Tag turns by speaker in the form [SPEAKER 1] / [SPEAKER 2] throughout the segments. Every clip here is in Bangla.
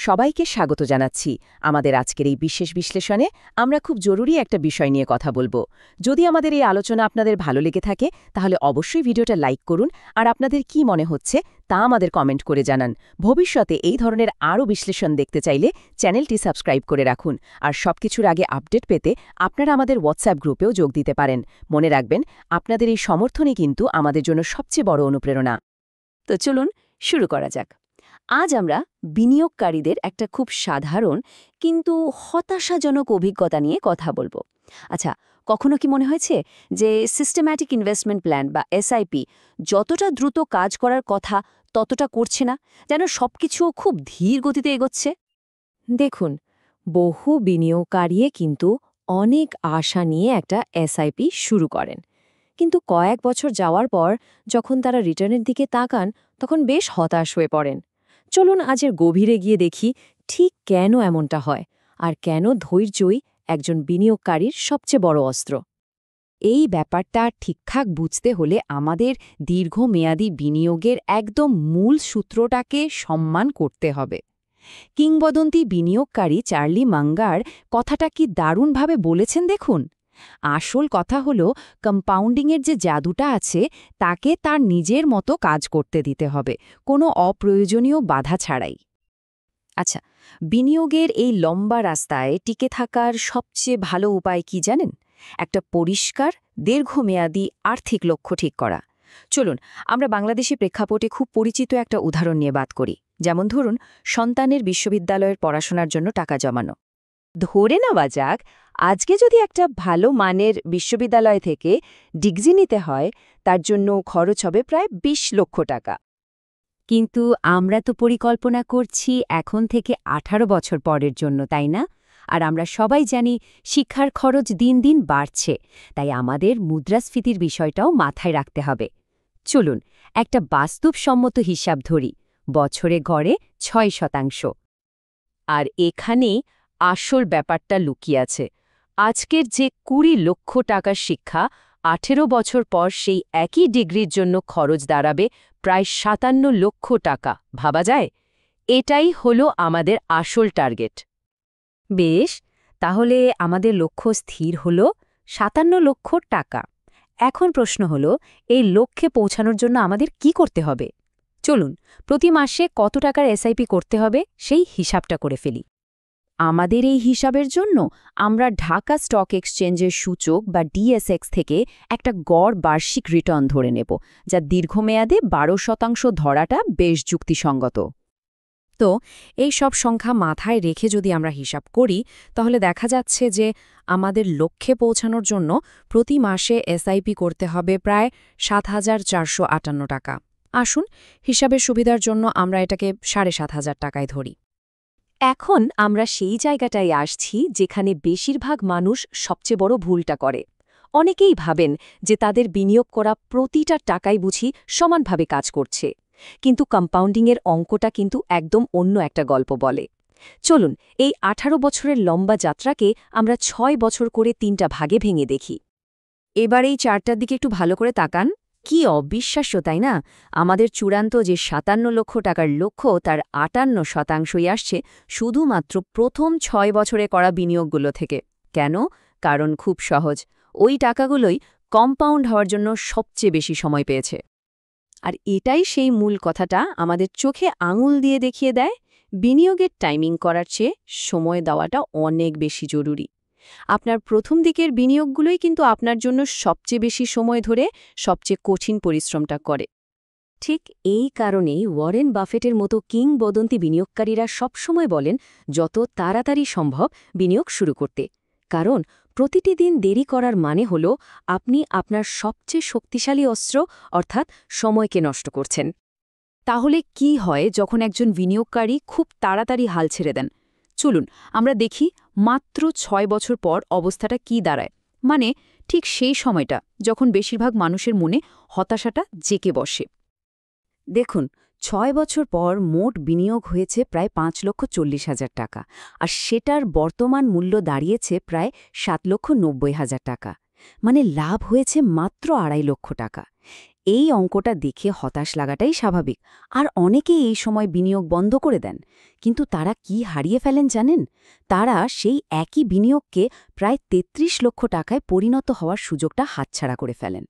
[SPEAKER 1] সবাইকে স্বাগত জানাচ্ছি আমাদের আজকের এই বিশেষ বিশ্লেষণে। আমরা খুব জরুরি একটা বিষয় নিয়ে কথা বলবো। যদি আমাদের এই আলোচনা আপনাদের ভালো লেগে থাকে তাহলে অবশ্যই ভিডিওটা লাইক করুন, আর আপনাদের কি মনে হচ্ছে তা আমাদের কমেন্ট করে জানান। ভবিষ্যতে এই ধরনের আরও বিশ্লেষণ দেখতে চাইলে চ্যানেলটি সাবস্ক্রাইব করে রাখুন, আর সবকিছুর আগে আপডেট পেতে আপনারা আমাদের হোয়াটসঅ্যাপ গ্রুপেও যোগ দিতে পারেন। মনে রাখবেন, আপনাদের এই সমর্থনই কিন্তু আমাদের জন্য সবচেয়ে বড় অনুপ্রেরণা।
[SPEAKER 2] তো চলুন শুরু করা যাক। আজ আমরা বিনিয়োগকারীদের একটা খুব সাধারণ কিন্তু হতাশাজনক অভিজ্ঞতা নিয়ে কথা বলবো। আচ্ছা, কখনো কি মনে হয়েছে যে সিস্টেম্যাটিক ইনভেস্টমেন্ট প্ল্যান বা এসআইপি যতটা দ্রুত কাজ করার কথা ততটা করছে না, যেন সবকিছু খুব ধীর গতিতে এগোচ্ছে? দেখুন, বহু বিনিয়োগকারী কিন্তু অনেক আশা নিয়ে একটা এসআইপি শুরু করেন, কিন্তু কয়েক বছর যাওয়ার পর যখন তারা রিটার্নের দিকে তাকান তখন বেশ হতাশ হয়ে পড়েন। চলুন আজের গভীরে গিয়ে দেখি ঠিক কেন এমনটা হয়, আর কেন ধৈর্যই একজন বিনিয়োগকারীর সবচেয়ে বড় অস্ত্র। এই ব্যাপারটা ঠিকঠাক বুঝতে হলে আমাদের দীর্ঘমেয়াদী বিনিয়োগের একদম মূল সূত্রটাকে সম্মান করতে হবে। কিংবদন্তি বিনিয়োগকারী চার্লি মাঙ্গার কথাটা কি দারুণভাবে বলেছেন দেখুন। আসল কথা হলো, কম্পাউন্ডিংয়ের যে জাদুটা আছে তাকে তার নিজের মতো কাজ করতে দিতে হবে, কোনো অপ্রয়োজনীয় বাধা ছাড়াই। আচ্ছা, বিনিয়োগের এই লম্বা রাস্তায় টিকে থাকার সবচেয়ে ভালো উপায় কি জানেন? একটা পরিষ্কার দীর্ঘমেয়াদী আর্থিক লক্ষ্য ঠিক করা। চলুন আমরা বাংলাদেশি প্রেক্ষাপটে খুব পরিচিত একটা উদাহরণ নিয়ে বাত করি। যেমন ধরুন, সন্তানের বিশ্ববিদ্যালয়ের পড়াশোনার জন্য টাকা জমানো। ধরে নেওয়া যাক, আজকে যদি একটা ভালো মানের বিশ্ববিদ্যালয় থেকে ডিগ্রি নিতে হয়, তার জন্য খরচ হবে প্রায় ২০ লক্ষ টাকা। কিন্তু আমরা তো পরিকল্পনা করছি এখন থেকে ১৮ বছর পরের জন্য, তাই না? আর আমরা সবাই জানি শিক্ষার খরচ দিন দিন বাড়ছে, তাই আমাদের মুদ্রাস্ফীতির বিষয়টাও মাথায় রাখতে হবে। চলুন একটা বাস্তবসম্মত হিসাব ধরি। বছরে গড়ে ৬%। আর এখানেই আসল ব্যাপারটা লুকিয়ে আছে। আজকের যে ২০ লক্ষ টাকার শিক্ষা, ১৮ বছর পর সেই একই ডিগ্রির জন্য খরচ দাঁড়াবে প্রায় ৫৭ লক্ষ টাকা। ভাবা যায়? এটাই হলো আমাদের আসল টার্গেট। বেশ, তাহলে আমাদের লক্ষ্য স্থির হল ৫৭ লক্ষ টাকা। এখন প্রশ্ন হলো, এই লক্ষ্যে পৌঁছানোর জন্য আমাদের কি করতে হবে? চলুন প্রতি মাসে কত টাকার এসআইপি করতে হবে সেই হিসাবটা করে ফেলি। আমাদের এই হিসাবের জন্য আমরা ঢাকা স্টক এক্সচেঞ্জের সূচক বা ডিএসএক্স থেকে একটা গড় বার্ষিক রিটার্ন ধরে নেব, যা দীর্ঘমেয়াদে ১২% ধরাটা বেশ যুক্তিসঙ্গত। তো এই সব সংখ্যা মাথায় রেখে যদি আমরা হিসাব করি, তাহলে দেখা যাচ্ছে যে আমাদের লক্ষ্যে পৌঁছানোর জন্য প্রতি মাসে এসআইপি করতে হবে প্রায় ৭,৪৫৮ টাকা। আসুন হিসাবের সুবিধার জন্য আমরা এটাকে ৭,৫০০ টাকায় ধরি। এখন আমরা সেই জায়গাটায় আসছি যেখানে বেশিরভাগ মানুষ সবচেয়ে বড় ভুলটা করে। অনেকেই ভাবেন যে তাদের বিনিয়োগ করা প্রতিটা টাকাই বুঝি সমানভাবে কাজ করছে, কিন্তু কম্পাউন্ডিংয়ের অঙ্কটা কিন্তু একদম অন্য একটা গল্প বলে। চলুন এই ১৮ বছরের লম্বা যাত্রাকে আমরা ৬ বছর করে ৩টা ভাগে ভেঙে দেখি। এবার এই চারটার দিকে একটু ভালো করে তাকান। কি অবিশ্বাস্য, তাই না? আমাদের চূড়ান্ত যে ৫৭ লক্ষ টাকার লক্ষ্য, তার ৫৮%ই আসছে শুধুমাত্র প্রথম ৬ বছরে করা বিনিয়োগগুলো থেকে। কেন? কারণ খুব সহজ, ওই টাকাগুলোই কম্পাউন্ড হওয়ার জন্য সবচেয়ে বেশি সময় পেয়েছে। আর এটাই সেই মূল কথাটা আমাদের চোখে আঙুল দিয়ে দেখিয়ে দেয়, বিনিয়োগের টাইমিং করার চেয়ে সময় দেওয়াটা অনেক বেশি জরুরি। আপনার প্রথম দিকের বিনিয়োগগুলোই কিন্তু আপনার জন্য সবচেয়ে বেশি সময় ধরে সবচেয়ে কঠিন পরিশ্রমটা করে। ঠিক এই কারণেই ওয়ারেন বাফেটের মতো কিংবদন্তি বিনিয়োগকারীরা সবসময় বলেন যত তাড়াতাড়ি সম্ভব বিনিয়োগ শুরু করতে, কারণ প্রতিটি দিন দেরি করার মানে হল আপনি আপনার সবচেয়ে শক্তিশালী অস্ত্র অর্থাৎ সময়কে নষ্ট করছেন। তাহলে কি হয় যখন একজন বিনিয়োগকারী খুব তাড়াতাড়ি হাল ছেড়ে দেন? চলুন আমরা দেখি মাত্র ৬ বছর পর অবস্থাটা কি দাঁড়ায়। মানে ঠিক সেই সময়টা যখন বেশিরভাগ মানুষের মনে হতাশাটা জেঁকে বসে। দেখুন, ৬ বছর পর মোট বিনিয়োগ হয়েছে প্রায় ৫,৪০,০০০ টাকা, আর সেটার বর্তমান মূল্য দাঁড়িয়েছে প্রায় ৭,৯০,০০০ টাকা। মানে লাভ হয়েছে মাত্র ২.৫ লক্ষ টাকা। এই অঙ্কটা দেখে হতাশ লাগাটাই স্বাভাবিক, আর অনেকেই এই সময় বিনিয়োগ বন্ধ করে দেন। কিন্তু তারা কি হারিয়ে ফেলেন জানেন? তারা সেই একই বিনিয়োগকে প্রায় ৩৩ লক্ষ টাকায় পরিণত হওয়ার সুযোগটা হাতছাড়া করে ফেলেন।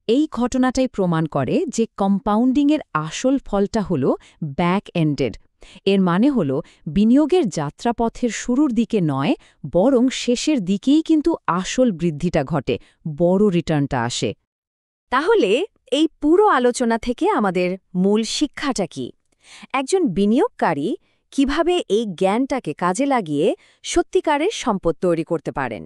[SPEAKER 1] এই ঘটনাটাই প্রমাণ করে যে কম্পাউন্ডিংয়ের আসল ফলটা হল ব্যাক এন্ডেড। এর মানে হল বিনিয়োগের যাত্রাপথের শুরুর দিকে নয়, বরং শেষের দিকেই কিন্তু আসল বৃদ্ধিটা ঘটে, বড় রিটার্নটা আসে।
[SPEAKER 2] তাহলে এই পুরো আলোচনা থেকে আমাদের মূল শিক্ষাটা কি? একজন বিনিয়োগকারী কিভাবে এই জ্ঞানটাকে কাজে লাগিয়ে সত্যিকারের সম্পদ তৈরি করতে পারেন?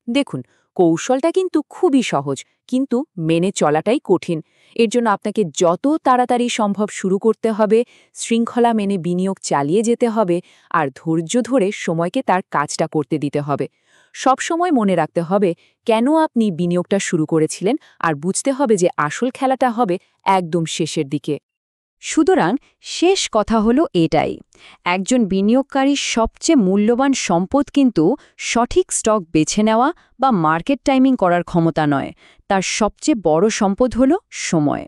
[SPEAKER 3] দেখুন, কৌশলটা কিন্তু খুবই সহজ, কিন্তু মেনে চলাটাই কঠিন। এর জন্য আপনাকে যত তাড়াতাড়ি সম্ভব শুরু করতে হবে, শৃঙ্খলা মেনে বিনিয়োগ চালিয়ে যেতে হবে, আর ধৈর্য ধরে সময়কে তার কাজটা করতে দিতে হবে। সব সময় মনে রাখতে হবে কেন আপনি বিনিয়োগটা শুরু করেছিলেন, আর বুঝতে হবে যে আসল খেলাটা হবে একদম শেষের দিকে।
[SPEAKER 2] সুতরাং শেষ কথা হলো এটাই, একজন বিনিয়োগকারীর সবচেয়ে মূল্যবান সম্পদ কিন্তু সঠিক স্টক বেছে নেওয়া বা মার্কেট টাইমিং করার ক্ষমতা নয়, তার সবচেয়ে বড় সম্পদ হলো সময়।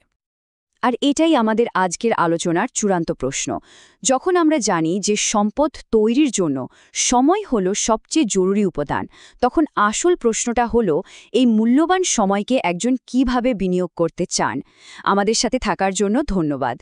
[SPEAKER 2] আর এটাই আমাদের আজকের আলোচনার চূড়ান্ত প্রশ্ন। যখন আমরা জানি যে সম্পদ তৈরির জন্য সময় হলো সবচেয়ে জরুরি উপাদান, তখন আসল প্রশ্নটা হলো এই মূল্যবান সময়কে একজন কিভাবে বিনিয়োগ করতে চান। আমাদের সাথে থাকার জন্য ধন্যবাদ।